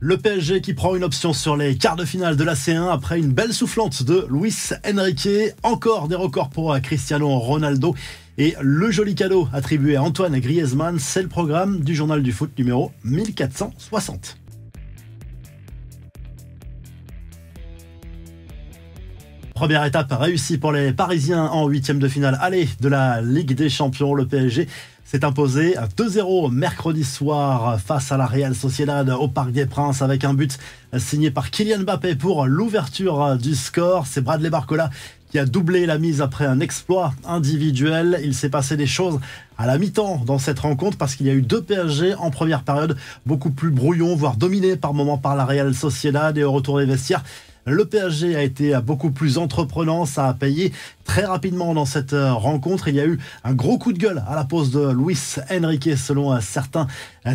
Le PSG qui prend une option sur les quarts de finale de la C1 après une belle soufflante de Luis Enrique. Encore des records pour Cristiano Ronaldo et le joli cadeau attribué à Antoine Griezmann. C'est le programme du journal du foot numéro 1460. Première étape réussie pour les Parisiens en huitième de finale aller de la Ligue des Champions. Le PSG s'est imposé 2-0 mercredi soir face à la Real Sociedad au Parc des Princes avec un but signé par Kylian Mbappé pour l'ouverture du score. C'est Bradley Barcola qui a doublé la mise après un exploit individuel. Il s'est passé des choses à la mi-temps dans cette rencontre parce qu'il y a eu deux PSG en première période, beaucoup plus brouillons, voire dominés par moments par la Real Sociedad, et au retour des vestiaires, le PSG a été beaucoup plus entreprenant, ça a payé très rapidement dans cette rencontre. Il y a eu un gros coup de gueule à la pause de Luis Enrique selon certains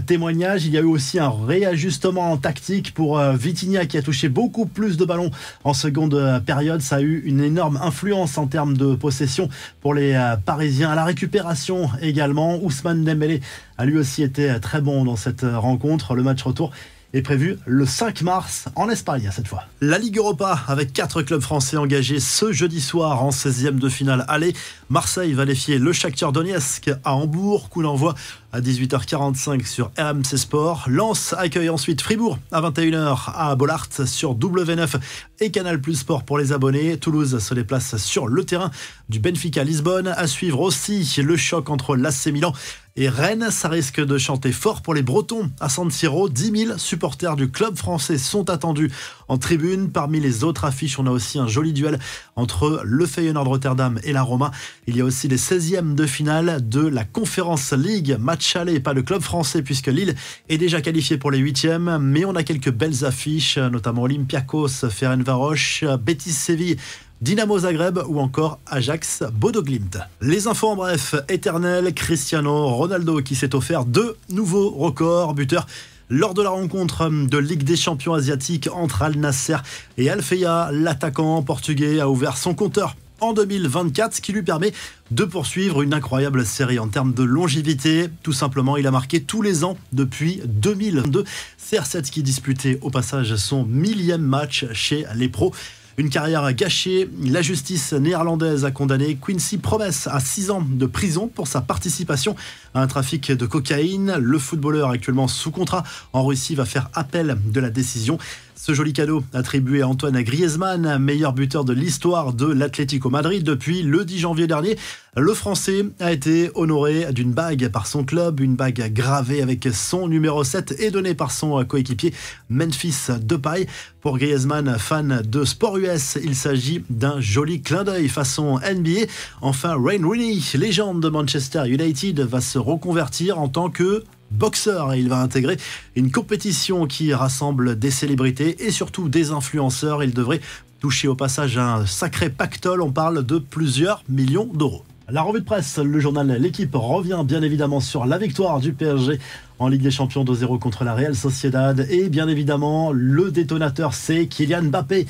témoignages. Il y a eu aussi un réajustement tactique pour Vitinha qui a touché beaucoup plus de ballons en seconde période. Ça a eu une énorme influence en termes de possession pour les Parisiens. À la récupération également, Ousmane Dembélé a lui aussi été très bon dans cette rencontre. Le match retour est prévu le 5 mars en Espagne cette fois. La Ligue Europa avec 4 clubs français engagés ce jeudi soir en 16e de finale aller. Marseille va défier le Shakhtar Donetsk à Hambourg. Coup d'envoi à 18h45 sur RMC Sport. Lens accueille ensuite Fribourg à 21h à Bollaert sur W9 et Canal+ Sport pour les abonnés. Toulouse se déplace sur le terrain du Benfica Lisbonne. À suivre aussi le choc entre l'AC Milan et Rennes. Ça risque de chanter fort pour les Bretons à San Siro. 10 000 supporters du club français sont attendus en tribune. Parmi les autres affiches, on a aussi un joli duel entre le Feyenoord Rotterdam et la Roma. Il y a aussi les 16e de finale de la Conference League. Match aller, pas de club français puisque Lille est déjà qualifié pour les 8e. Mais on a quelques belles affiches, notamment Olympiakos, Ferencváros, Betis Séville, Dynamo Zagreb ou encore Ajax Bodo Glimt. Les infos en bref, éternel Cristiano Ronaldo qui s'est offert 2 nouveaux records, buteur lors de la rencontre de Ligue des Champions asiatiques entre Al Nassr et Al Fayha. L'attaquant portugais a ouvert son compteur en 2024, ce qui lui permet de poursuivre une incroyable série en termes de longévité. Tout simplement, il a marqué tous les ans depuis 2022. CR7 qui disputait au passage son 1000e match chez les pros. Une carrière gâchée, la justice néerlandaise a condamné Quincy Promes à 6 ans de prison pour sa participation à un trafic de cocaïne. Le footballeur actuellement sous contrat en Russie va faire appel de la décision. Ce joli cadeau attribué à Antoine Griezmann, meilleur buteur de l'histoire de l'Atlético Madrid depuis le 10 janvier dernier. Le Français a été honoré d'une bague par son club, une bague gravée avec son numéro 7 et donnée par son coéquipier Memphis Depay. Pour Griezmann, fan de sport US, il s'agit d'un joli clin d'œil façon NBA. Enfin, Wayne Rooney, légende de Manchester United, va se reconvertir en tant que boxeur et il va intégrer une compétition qui rassemble des célébrités et surtout des influenceurs. Il devrait toucher au passage un sacré pactole, on parle de plusieurs millions d'euros. La revue de presse, le journal L'équipe revient bien évidemment sur la victoire du PSG en Ligue des Champions 2-0 contre la Real Sociedad. Et bien évidemment, le détonateur, c'est Kylian Mbappé.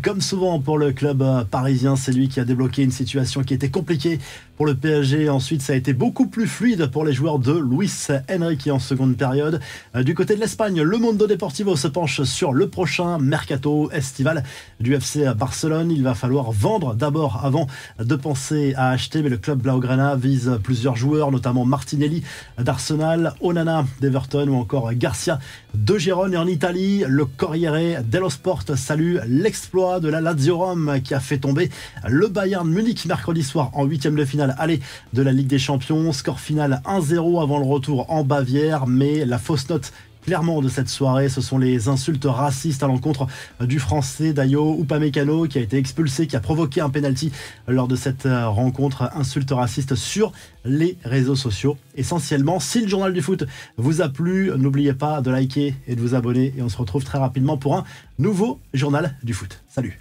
Comme souvent pour le club parisien, c'est lui qui a débloqué une situation qui était compliquée pour le PSG. Ensuite, ça a été beaucoup plus fluide pour les joueurs de Luis Enrique en seconde période. Du côté de l'Espagne, le Mundo Deportivo se penche sur le prochain mercato estival du FC Barcelone. Il va falloir vendre d'abord avant de penser à acheter. Mais le club Blaugrana vise plusieurs joueurs, notamment Martinelli d'Arsenal, Onana d'Everton ou encore Garcia de Gérone. Et en Italie, le Corriere dello Sport salue l'exploit de la Lazio Rome qui a fait tomber le Bayern Munich mercredi soir en 8e de finale aller de la Ligue des Champions. Score final 1-0 avant le retour en Bavière, mais la fausse note clairement de cette soirée, ce sont les insultes racistes à l'encontre du français Dayo Upamecano qui a été expulsé, qui a provoqué un penalty lors de cette rencontre. Insultes racistes sur les réseaux sociaux essentiellement. Si le journal du foot vous a plu, n'oubliez pas de liker et de vous abonner et on se retrouve très rapidement pour un nouveau journal du foot. Salut.